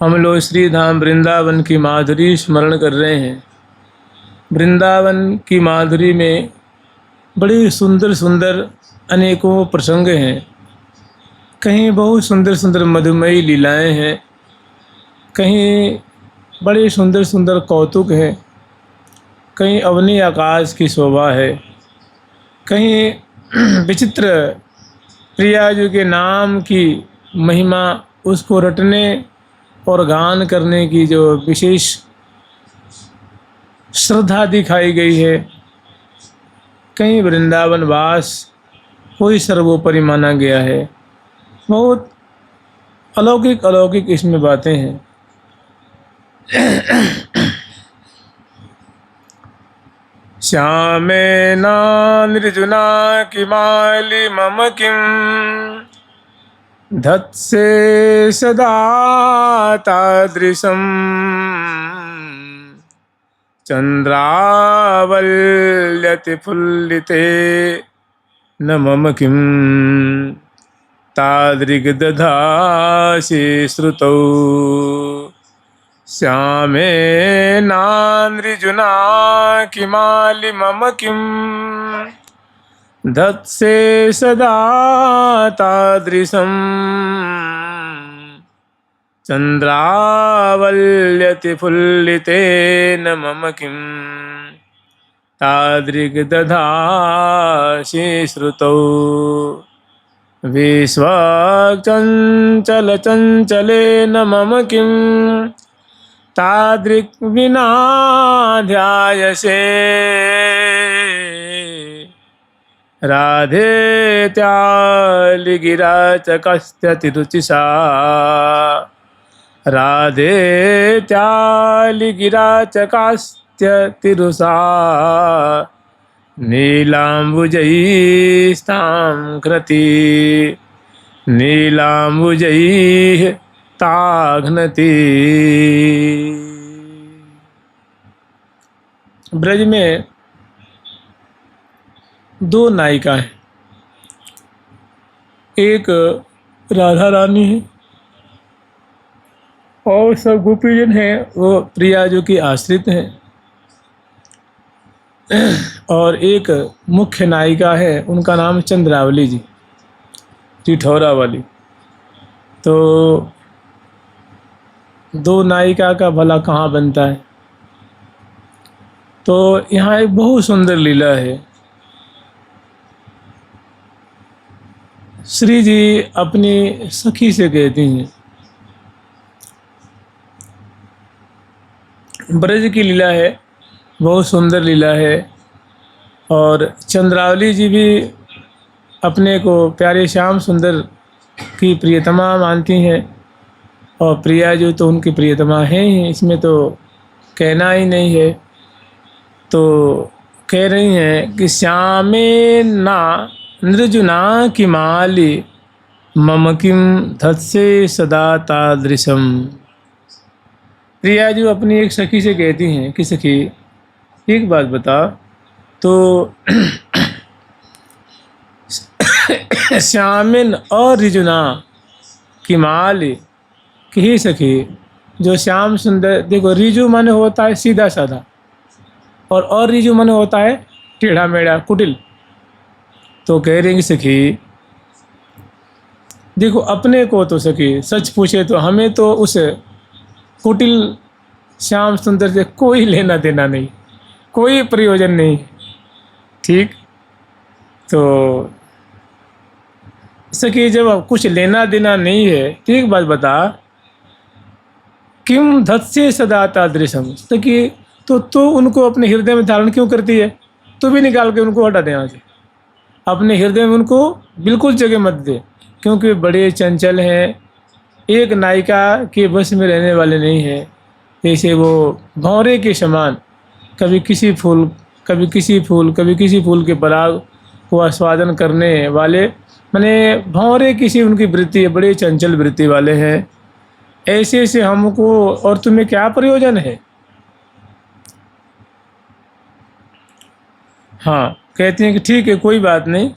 हम लोग श्री धाम वृंदावन की माधुरी स्मरण कर रहे हैं। वृंदावन की माधुरी में बड़ी सुंदर सुंदर अनेकों प्रसंग हैं। कहीं बहुत सुंदर सुंदर मधुमयी लीलाएं हैं, कहीं बड़े सुंदर सुंदर कौतुक हैं, कहीं अवनी आकाश की शोभा है, कहीं विचित्र प्रिया जी के नाम की महिमा, उसको रटने और गान करने की जो विशेष श्रद्धा दिखाई गई है, कहीं वृंदावन वास कोई सर्वोपरि माना गया है। बहुत अलौकिक अलौकिक इसमें बातें हैं। श्यामेना निर्जुना किमाली मम किम धत्से सदा तादृशम् चंद्रावल्यति फुल्लिते न मम किम तादृग्दधासि श्रुतौ श्यामेनानृजुना किमालि मम किम धत्से सदा तादृशम् चंद्रावल्यति फुल्लितेन मम किं तादृग्दधासि श्रुतौ विश्वचञ्चलचञ्चलेन मम किं तादृक् विना ध्यायसे राधेत्यालिगिराचकस्त्यतिरुचिषा राधेत्यालिगिराचकास्त्यतिरुषा नीलाम्बुजैस्तां कृति नीलाम्बुजैः ताघ्नति। ब्रज में दो नायिका हैं, एक राधा रानी है और सब गोपीजन हैं वो प्रिया जो की आश्रित हैं, और एक मुख्य नायिका है उनका नाम चंद्रावली जी, टिठौरा वाली। तो दो नायिका का भला कहाँ बनता है। तो यहाँ एक बहुत सुंदर लीला है। श्री जी अपनी सखी से कहती हैं, ब्रज की लीला है, बहुत सुंदर लीला है, और चंद्रावली जी भी अपने को प्यारे श्याम सुंदर की प्रियतमा मानती हैं, और प्रिया जो तो उनकी प्रियतमा है ही, इसमें तो कहना ही नहीं है। तो कह रही हैं कि श्यामे ना नृजुना किमाली मम किम धत्से सदा तादृशम। प्रिया जो अपनी एक सखी से कहती हैं कि सखी एक बात बता, तो श्यामिन और रिजुना किमाली कि ही सखी जो श्याम सुंदर, देखो रिजु माने होता है सीधा साधा, और रिजु माने होता है टेढ़ा मेढ़ा कुटिल। तो कह रही सखी देखो अपने को तो सखी सच पूछे तो हमें तो उस कुटिल श्याम सुंदर से कोई लेना देना नहीं, कोई प्रयोजन नहीं, ठीक। तो सखी जब कुछ लेना देना नहीं है, ठीक बात बता, किम धत्से सदा तादृशम, सखी तो उनको अपने हृदय में धारण क्यों करती है। तो भी निकाल के उनको हटा दे यहाँ से, अपने हृदय में उनको बिल्कुल जगह मत दे, क्योंकि बड़े चंचल हैं, एक नायिका के बस में रहने वाले नहीं हैं। जैसे वो भंवरे के समान कभी किसी फूल कभी किसी फूल कभी किसी फूल के पराग को आस्वादन करने वाले, माने भंवरे किसी उनकी वृत्ति है, बड़े चंचल वृत्ति वाले हैं। ऐसे ऐसे हमको और तुम्हें क्या प्रयोजन है। हाँ, कहते हैं कि ठीक है कोई बात नहीं,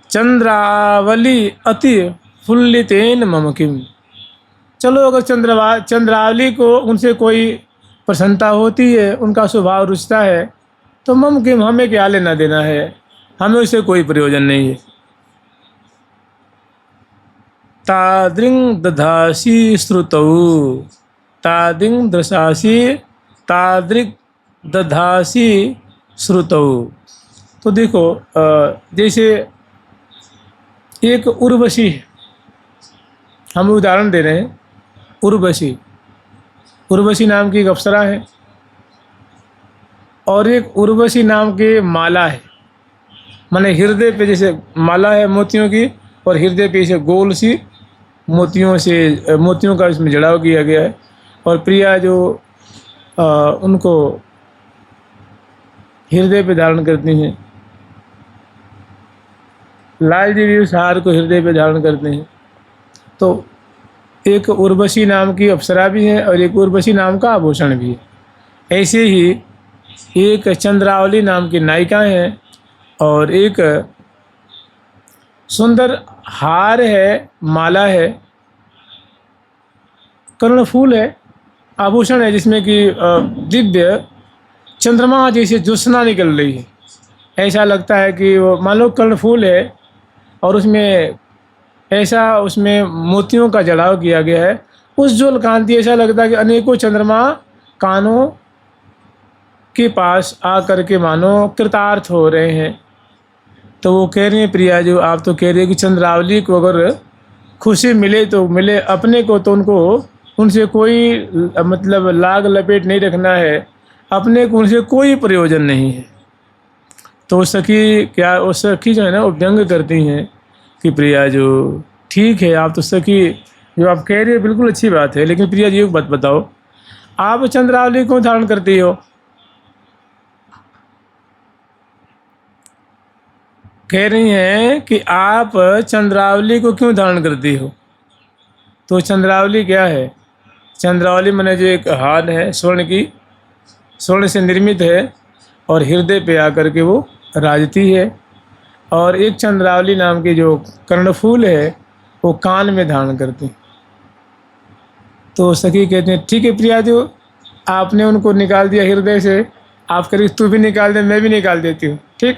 चंद्रावली अति फुल्लितेन मम किम, चलो अगर चंद्रावली को उनसे कोई प्रसन्नता होती है, उनका स्वभाव रुचता है, तो हमें क्या लेना देना है, हमें उससे कोई प्रयोजन नहीं है। तादृंग दधासी श्रुतौ, तादृंग दशासी, तादृग दधासी श्रुतौ। तो देखो जैसे एक उर्वशी है, हम उदाहरण दे रहे हैं, उर्वशी नाम की एक अप्सरा है, और एक उर्वशी नाम की माला है। माने हृदय पे जैसे माला है मोतियों की, और हृदय पे जैसे गोल सी मोतियों का इसमें जड़ाव किया गया है। और प्रिया जो उनको हृदय पे धारण करती हैं, लाल जी भी उस हार को हृदय पे धारण करते हैं। तो एक उर्वशी नाम की अप्सरा भी है और एक उर्वशी नाम का आभूषण भी है। ऐसे ही एक चंद्रावली नाम की नायिका है, और एक सुंदर हार है, माला है, कर्णफूल है, आभूषण है, जिसमें कि दिव्य चंद्रमा जैसे ज्योत्सना निकल रही है। ऐसा लगता है कि वो मान लो कर्णफूल है और उसमें मोतियों का जड़ाव किया गया है। उज्ज्वल कांति, ऐसा लगता है कि अनेकों चंद्रमा कानों के पास आकर के मानो कृतार्थ हो रहे हैं। तो वो कह रही हैं प्रिया जो आप तो कह रहे हैं कि चंद्रावली को अगर खुशी मिले तो मिले, अपने को तो उनसे कोई मतलब लाग लपेट नहीं रखना है, अपने को उनसे कोई प्रयोजन नहीं है। तो वो सखी जो है ना वो व्यंग करती हैं कि प्रिया जो ठीक है, आप तो सखी जो आप कह रहे हो बिल्कुल अच्छी बात है, लेकिन प्रिया जी एक बात बताओ, आप चंद्रावली क्यों धारण करती हो? कह रही हैं कि आप चंद्रावली को क्यों धारण करती हो? तो चंद्रावली क्या है? चंद्रावली माने जो एक हार है स्वर्ण से निर्मित है, और हृदय पे आकर के वो राजती है। और एक चंद्रावली नाम के जो कर्णफूल है वो कान में धारण करते हैं। तो सखी कहते हैं ठीक है प्रिया जो आपने उनको निकाल दिया हृदय से, आप करीब तू भी निकाल दे, मैं भी निकाल देती हूँ, ठीक।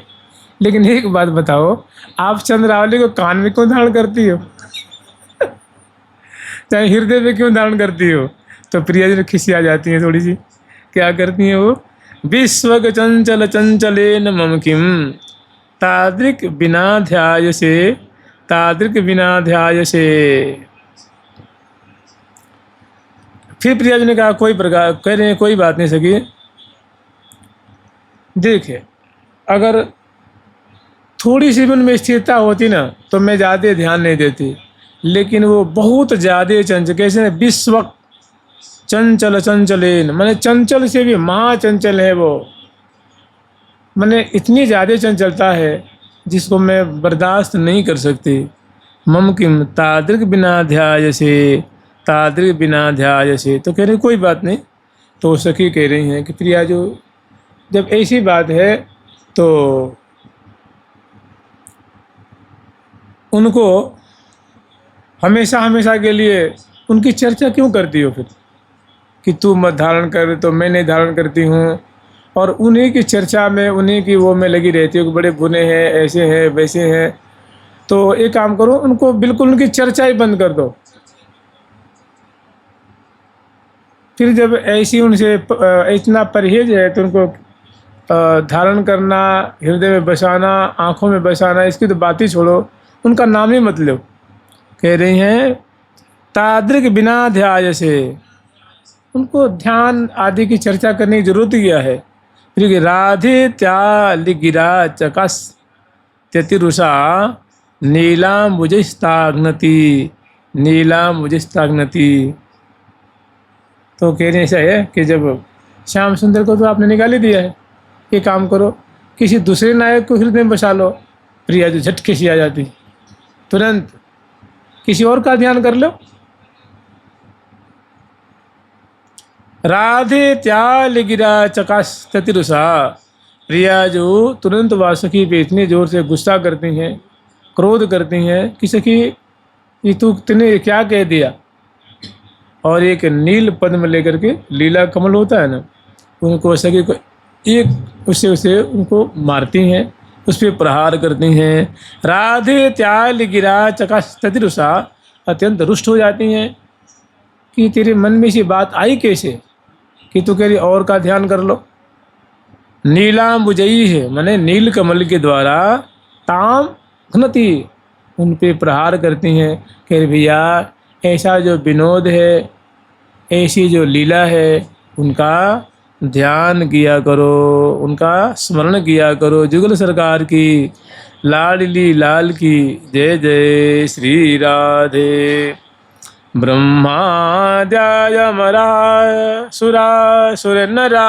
लेकिन एक बात बताओ, आप चंद्रावली को कान में क्यों धारण करती हो? चाहे हृदय पे क्यों धारण करती हो? तो प्रिया जी खिसिया जाती हैं थोड़ी सी। क्या करती हैं वो? विश्वक चंचल चंचलेन मम किम तादृक बिना ध्याय से फिर प्रिया जी ने कहा कह रहे हैं कोई बात नहीं सकी, देखिए अगर थोड़ी सी भी उनमें स्थिरता होती ना तो मैं ज़्यादा ध्यान नहीं देती, लेकिन वो बहुत ज़्यादा चंचल, कैसे विश्व चंचल चंचलेन, माने चंचल से भी महाचंचल है वो, माने इतनी ज़्यादा चंचलता है जिसको मैं बर्दाश्त नहीं कर सकती। मम किम तादृक बिना ध्याय से। तो कह रही कोई बात नहीं। तो सखी कह रही हैं कि प्रिया जो जब ऐसी बात है तो उनको हमेशा के लिए उनकी चर्चा क्यों करती हो फिर, कि तू मत धारण कर तो मैं नहीं धारण करती हूँ, और उन्हीं की चर्चा में उन्हीं की वो में लगी रहती हूँ कि बड़े बुने हैं, ऐसे हैं, वैसे हैं। तो एक काम करो, उनको बिल्कुल उनकी चर्चा ही बंद कर दो। फिर जब ऐसी उनसे इतना परहेज है तो उनको धारण करना, हृदय में बसाना, आँखों में बसाना, इसकी तो बात ही छोड़ो, उनका नाम ही मत लो। कह रही हैं तादृक बिना ध्याय से, उनको ध्यान आदि की चर्चा करने की जरूरत क्या है? फिर राधे त्यालिगिरा चकस त्यतिरुषा नीला मुझे स्ताग्नति। तो कह रहे ऐसा है कि जब श्याम सुंदर को तो आपने निकाल ही दिया है, ये काम करो किसी दूसरे नायक को हृदय में बसा लो। प्रिया जो झटके से आ जाती, तुरंत किसी और का ध्यान कर लो। राधे त्याल गिरा चकाश ततिरुषा, प्रिया जो तुरंत वासुकी पे इतने जोर से गुस्सा करती हैं, क्रोध करती हैं कि सखी ये तूने क्या कह दिया, और एक नील पद्म लेकर के, लीला कमल होता है ना, उनको सभी को एक उसे उनको मारती हैं, उस पर प्रहार करती हैं। राधे त्याल गिरा चकाशतिरुषा, अत्यंत रुष्ट हो जाती हैं कि तेरे मन में से बात आई कैसे कि तू कह रही और का ध्यान कर लो। नीलाम्बुजयी है, माने नील कमल के द्वारा ताम घनती, उन पे प्रहार करती हैं। कह रही भैया ऐसा जो विनोद है, ऐसी जो लीला है, उनका ध्यान किया करो, उनका स्मरण किया करो। जुगल सरकार की लाडली लाल की जय जय श्री राधे। ब्रह्माद्याय मरा सुरा सुर नरा,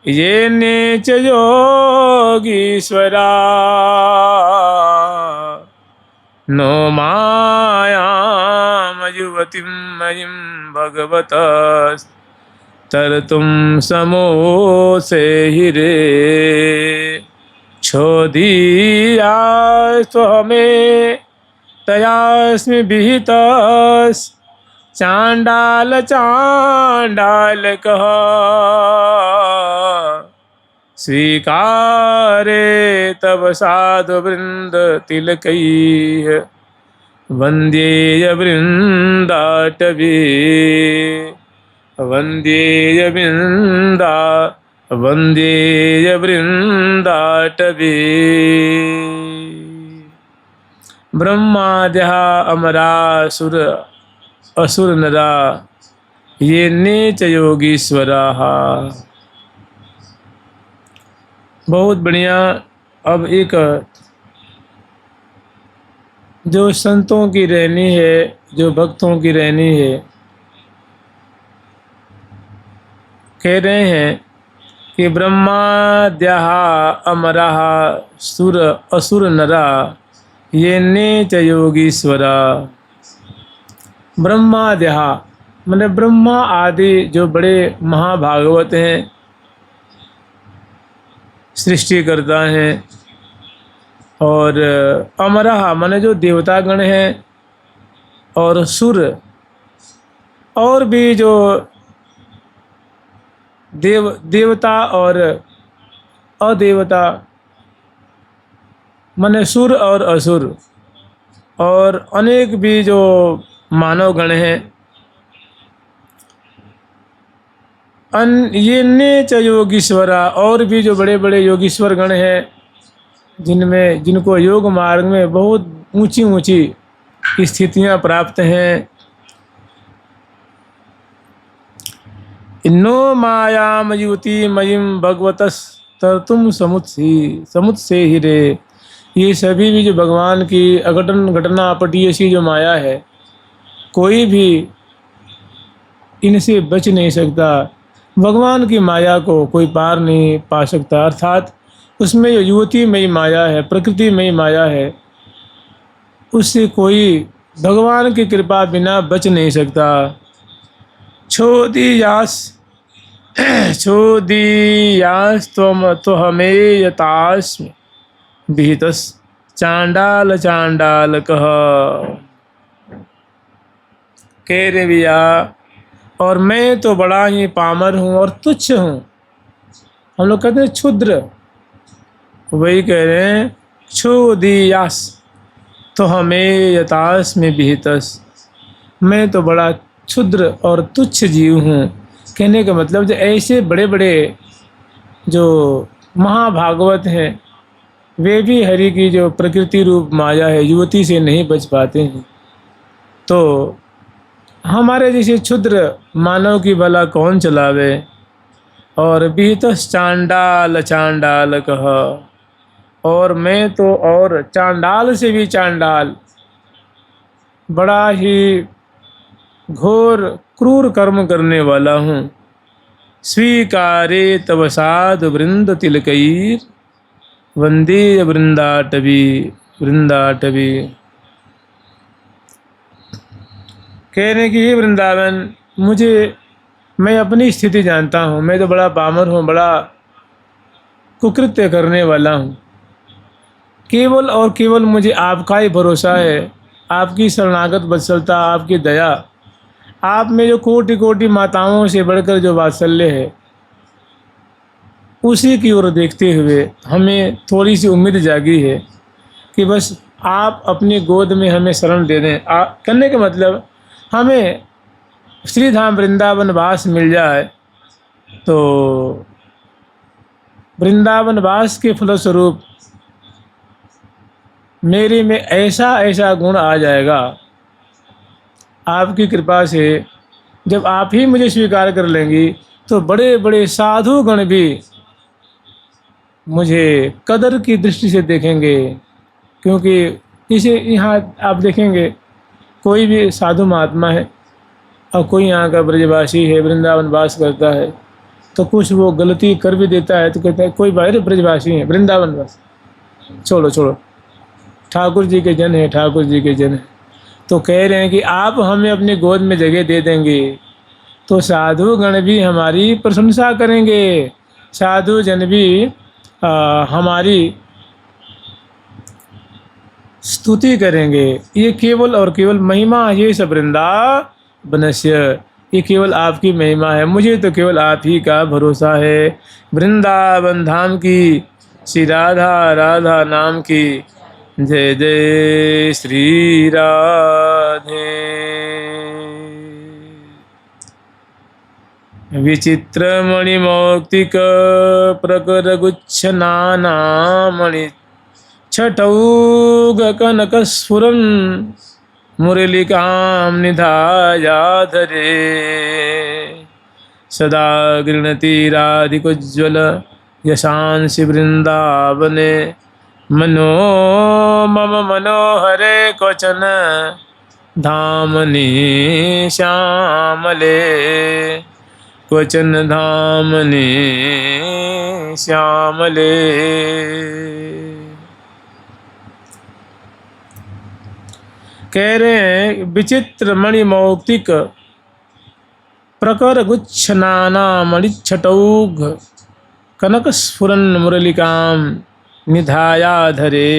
ये नीच योगीश्वरा, नो मायाम युवतिम मयिम भगवत तरतुम समोसे हिरे। छोदिया स्वमे तयास्मि विहितस्, चांडाल चांडाल कह स्वीकारे तब साधु वृंद तिलकैः, वंद्येय वृंदाटवी, वंद्येय वृंदाटवी। ब्रह्माद्यः अमरासुर असुर नरा, ये नीच योगीश्वराः। बहुत बढ़िया। अब एक जो संतों की रहनी है, जो भक्तों की रहनी है, कह रहे हैं कि ब्रह्माद्यः अमरः सुर असुर नरा, ये नीच योगीश्वरा। ब्रह्माद्यः माने ब्रह्मा आदि जो बड़े महाभागवत हैं, सृष्टि करता हैं, और अमरः माने जो देवतागण हैं, और सुर और भी जो देवता और अदेवता, माने सुर और असुर, और अनेक भी जो मानव गण हैं, ये नीच योगीश्वरा, और भी जो बड़े बड़े योगीश्वर गण हैं, जिनको योग मार्ग में बहुत ऊंची ऊंची स्थितियां प्राप्त हैं। नो मायाम युति मयिम भगवतस तरतुम समुत्से हिरे, ये सभी भी जो भगवान की घटना पटी ऐसी जो माया है, कोई भी इनसे बच नहीं सकता। भगवान की माया को कोई पार नहीं पा सकता। अर्थात उसमें जो युवतीमयी माया है, प्रकृतिमयी माया है, उससे कोई भगवान की कृपा बिना बच नहीं सकता। छोदियास तो हमें यतास्म विहितस, चांडाल चांडाल कह रे भैया, और मैं तो बड़ा ही पामर हूँ और तुच्छ हूँ। हम लोग कहते हैं क्षुद्र, वही कह रहे हैं छोदियास तो हमें यतास में विहितस, मैं तो बड़ा क्षुद्र और तुच्छ जीव हूँ। कहने का मतलब जो ऐसे बड़े बड़े जो महाभागवत हैं, वे भी हरि की जो प्रकृति रूप माया है, युवती से नहीं बच पाते हैं। तो हमारे जैसे क्षुद्र मानव की भला कौन चलावे। और विहितस चांडाल चांडाल कह, और मैं तो और चांडाल से भी चांडाल, बड़ा ही घोर क्रूर कर्म करने वाला हूँ। स्वीकारे तव साधु वृंद तिलकैर, वंदे वृंदाटवी वृंदाटवी। कहने की ये वृंदावन, मैं अपनी स्थिति जानता हूँ, मैं तो बड़ा पामर हूँ, बड़ा कुकृत्य करने वाला हूँ। केवल और केवल मुझे आपका ही भरोसा है, आपकी शरणागत वत्सलता, आपकी दया, आप में जो कोटि कोटि माताओं से बढ़कर जो वात्सल्य है, उसी की ओर देखते हुए हमें थोड़ी सी उम्मीद जागी है कि बस आप अपनी गोद में हमें शरण दे दें। करने का मतलब हमें श्री धाम वृंदावन वास मिल जाए, तो वृंदावन वास के फलस्वरूप मेरे में ऐसा ऐसा गुण आ जाएगा आपकी कृपा से। जब आप ही मुझे स्वीकार कर लेंगी तो बड़े बड़े साधु गण भी मुझे कदर की दृष्टि से देखेंगे। क्योंकि इसे यहाँ आप देखेंगे, कोई भी साधु महात्मा है और कोई यहाँ का ब्रजवासी है, वृंदावन वास करता है, तो कुछ वो गलती कर भी देता है तो कहता है कोई बाहर ब्रजवासी है, वृंदावन वास, छोड़ो छोड़ो, ठाकुर जी के जन है, ठाकुर जी के जन है। तो कह रहे हैं कि आप हमें अपनी गोद में जगह दे देंगे तो साधु गण भी हमारी प्रशंसा करेंगे, साधु जन भी हमारी स्तुति करेंगे। ये केवल और केवल महिमा ये सब वृंदावनस्य, ये केवल आपकी महिमा है, मुझे तो केवल आप ही का भरोसा है। वृंदावन धाम की, श्री राधा राधा नाम की, जय जय श्री राधे। विचित्र मणिमौक्तिक प्रकर गुच्छ नाना मणि छटौघ कनक स्फुरन मुरलिकां निधायाधरे सदा गृह्णति राधिकोज्ज्वल यशांसि वृंदावने मनो मम मनोहरे क्वचन धामनि श्यामले क्वचन धामनि श्यामले। कह रहे हैं विचित्र मणिमौक्तिक प्रकर गुच्छ नाना मणिच्छटौघ कनक स्फुरन मुरलिकाम निधायाधरे।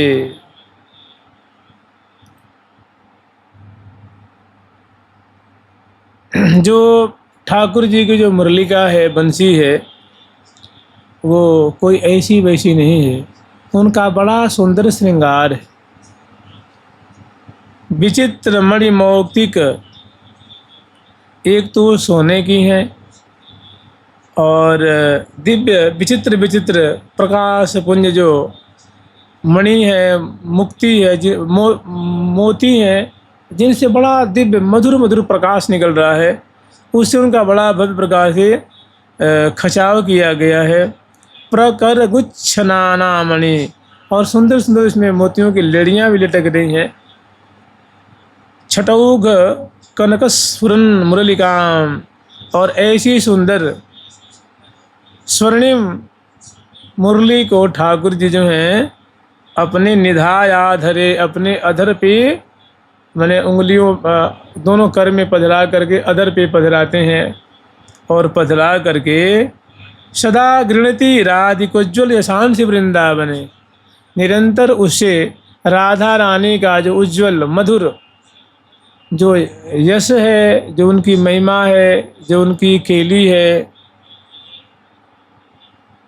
जो ठाकुर जी की जो मुरलिका है, बंसी है, वो कोई ऐसी वैसी नहीं है, उनका बड़ा सुंदर श्रृंगार है। विचित्र मणिमौक्तिक, एक तो सोने की है और दिव्य विचित्र विचित्र प्रकाश पुंज जो मणि है, मुक्ति है, मोती है, जिनसे बड़ा दिव्य मधुर मधुर प्रकाश निकल रहा है, उससे उनका बड़ा भव्य प्रकाश से खचाव किया गया है। प्रकर गुच्छ नाना मणि, और सुंदर सुंदर इसमें मोतियों की लड़ियाँ भी लटक रही हैं। छटौघ कनक स्फुरन मुरलिकाम, और ऐसी सुंदर स्वर्णिम मुरली को ठाकुर जी जो हैं अपने निधायाधरे, अपने अधर पे, मैंने उंगलियों दोनों कर में पधरा करके अधर पे पधराते हैं, और पधरा करके सदा गृह्णति राधिकोज्ज्वल यशांसि वृंदावने, निरंतर उससे राधा रानी का जो उज्ज्वल मधुर जो यश है, जो उनकी महिमा है, जो उनकी केली है,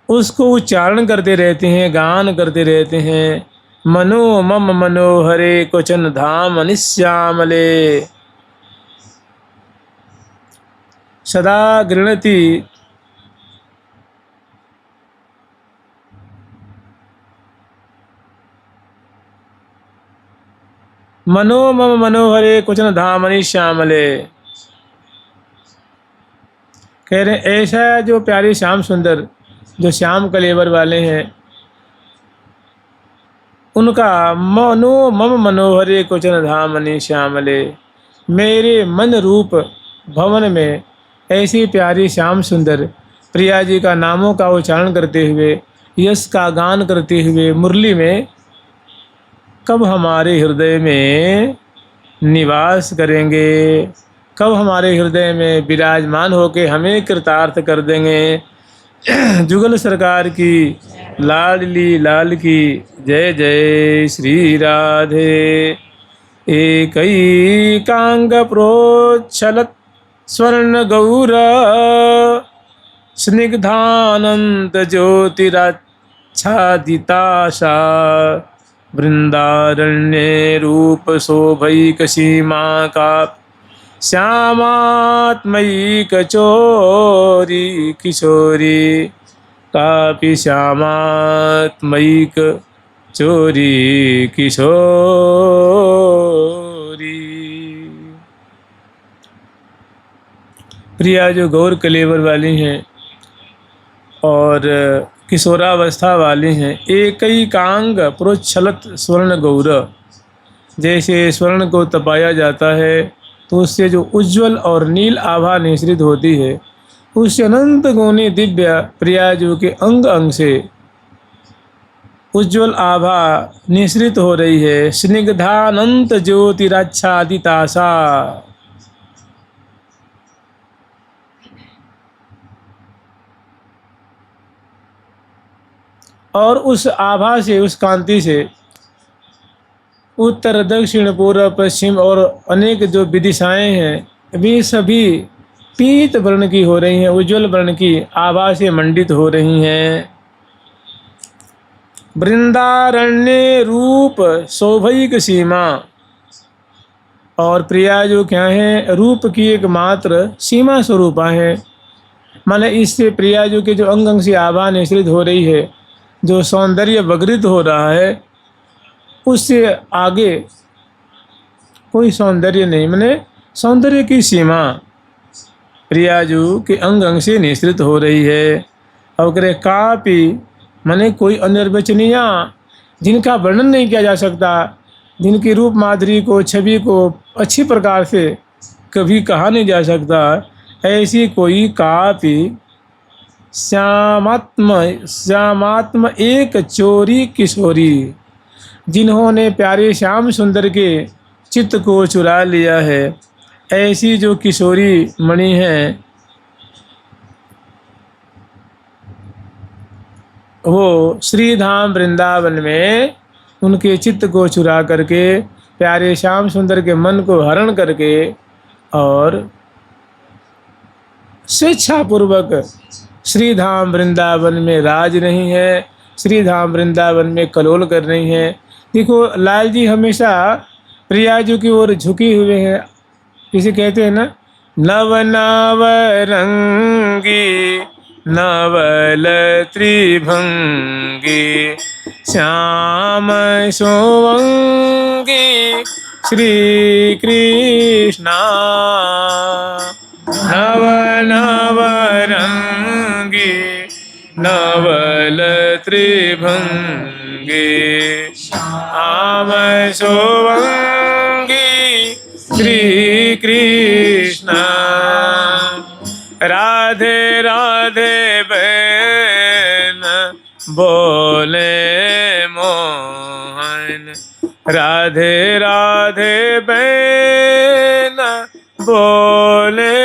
उसको उच्चारण करते रहते हैं, गान करते रहते हैं। मनो मम मनोहरे क्वचन धाम निश्यामले सदा गृह्णति मनो मम मनोहरे क्वचन धाम निश्यामले। कह रहे ऐसा जो प्यारे श्याम सुंदर, जो श्याम कलेवर वाले हैं, उनका मनो मम मनोहरे क्वचन धामनि श्यामले, मेरे मन रूप भवन में ऐसी प्यारी श्याम सुंदर प्रिया जी का नामों का उच्चारण करते हुए, यश का गान करते हुए मुरली में कब हमारे हृदय में निवास करेंगे, कब हमारे हृदय में विराजमान होकर हमें कृतार्थ कर देंगे। जुगल सरकार की लाडली लाल की जय जय श्री राधे। एकैकांग प्रोच्छलत् स्वर्ण गौर स्निग्धानंद ज्योतिराच्छादिताशा वृंदारण्ये रूप शोभैक सीमा का श्यामात्मयी कचोरी किशोरी कापि श्यामात्मयिक चोरी किशोरी। प्रिया जो गौर कलेवर वाली हैं और किशोरावस्था वाली हैं, एकैकांग प्रोच्छलत स्वर्ण गौर, जैसे स्वर्ण को तपाया जाता है तो उससे जो उज्जवल और नील आभा निश्रित होती है, उससे अनंत गुणी दिव्य प्रियाजू के अंग अंग से उज्ज्वल आभा निश्रित हो रही है। स्निग्धानंत ज्योतिराच्छादिताशा, और उस आभा से, उस कांति से उत्तर दक्षिण पूर्व पश्चिम और अनेक जो विदिशाएं हैं वे सभी पीत वर्ण की हो रही हैं, उज्ज्वल वर्ण की आभा से मंडित हो रही हैं। वृंदारण्य रूप शोभैक सीमा, और प्रिया जो क्या है, रूप की एकमात्र सीमा स्वरूपा है। माने इससे प्रिया जो के जो अंग अंग से आभा निश्रित हो रही है, जो सौंदर्य वगृत हो रहा है, उससे आगे कोई सौंदर्य नहीं। माने सौंदर्य की सीमा प्रियाजू के अंग अंग से निश्रित हो रही है। अब करे कापि माने कोई अनिर्वचनीय, जिनका वर्णन नहीं किया जा सकता, जिनकी रूप माधुरी को, छवि को अच्छी प्रकार से कभी कहा नहीं जा सकता, ऐसी कोई कापि श्यामात्म एक चोरी किशोरी, जिन्होंने प्यारे श्याम सुंदर के चित्त को चुरा लिया है, ऐसी जो किशोरी मणि हैं, वो श्रीधाम वृंदावन में उनके चित्त को चुरा करके प्यारे श्याम सुंदर के मन को हरण करके और स्वेच्छापूर्वक श्रीधाम वृंदावन में राज रही है, श्रीधाम वृंदावन में कलोल कर रही हैं। देखो लाल जी हमेशा प्रियाजू की ओर झुके हुए हैं। इसे कहते हैं ना, नव नव रंगी नवल त्रिभंगी श्याम सोवंगी श्री कृष्णा। नव नव रंगी नवल त्रिभंगी श्याम सोवंगी श्री कृष्ण। राधे राधे बैन बोले मोहन, राधे राधे बैन बोले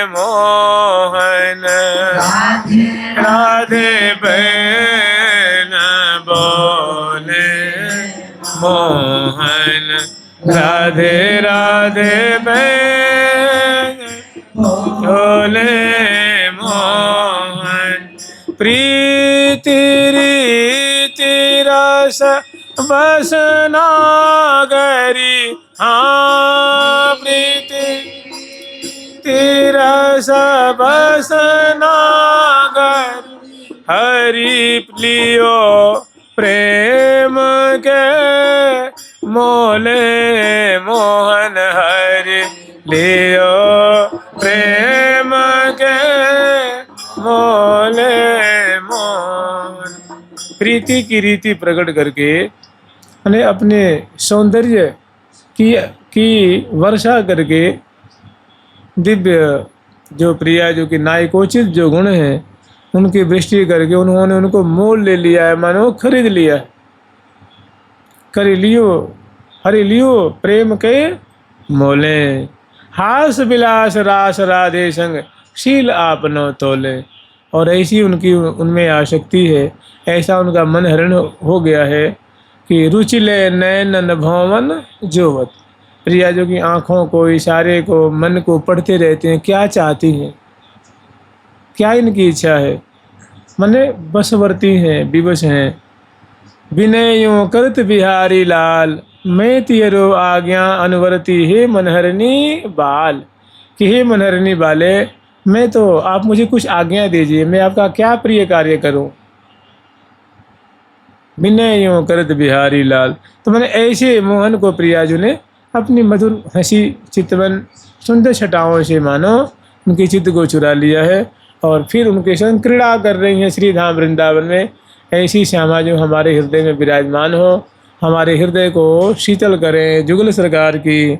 मोहन, राधे बैन बोले मोहन, राधे राधे बैन बोले मोहन। प्रीति रीति रस बसनागरी, हाँ प्रीति तिरस बसनागरी, हरि लियो प्रेम के मोले मोहन, हरि लियो प्रेम के मोले मोहन। प्रीति की रीति प्रकट करके उन्हें अपने सौंदर्य की वर्षा करके दिव्य जो प्रिया जो कि नायकोचित जो गुण हैं उनकी वृष्टि करके उन्होंने उनको मोल ले लिया है, मानो खरीद लिया। कर लियो हरि लियो प्रेम के मोले, हास विलास रास राधे संग शील आपनो तोले। और ऐसी उनकी उनमें आसक्ति है, ऐसा उनका मन हरण हो गया है कि रुचि ले नैन भवन जोवत, प्रिया जो की आँखों को, इशारे को, मन को पढ़ते रहते हैं, क्या चाहती हैं, क्या इनकी इच्छा है। मने बसवर्ती हैं, विवश हैं। विनय यूं करत बिहारी लाल, मैं तियरो आज्ञा अनवरती, हे मनहरनी बाल। कि हे मनहरनी बाले, मैं तो, आप मुझे कुछ आज्ञा दीजिए, मैं आपका क्या प्रिय कार्य करूं। विनय यूं करत बिहारी लाल, तो मैंने ऐसे मोहन को प्रियाजू ने अपनी मधुर हंसी चितवन सुंदर छटाओं से मानो उनके चित्त को चुरा लिया है और फिर उनके संग क्रीड़ा कर रही हैं श्री धाम वृंदावन में। ऐसी श्यामा जो हमारे हृदय में विराजमान हो, हमारे हृदय को शीतल करें। जुगल सरकार की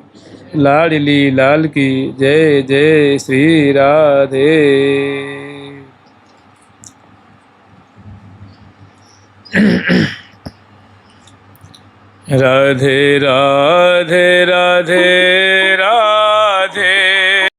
लाडली लाल की जय जय श्री राधे। राधे राधे राधे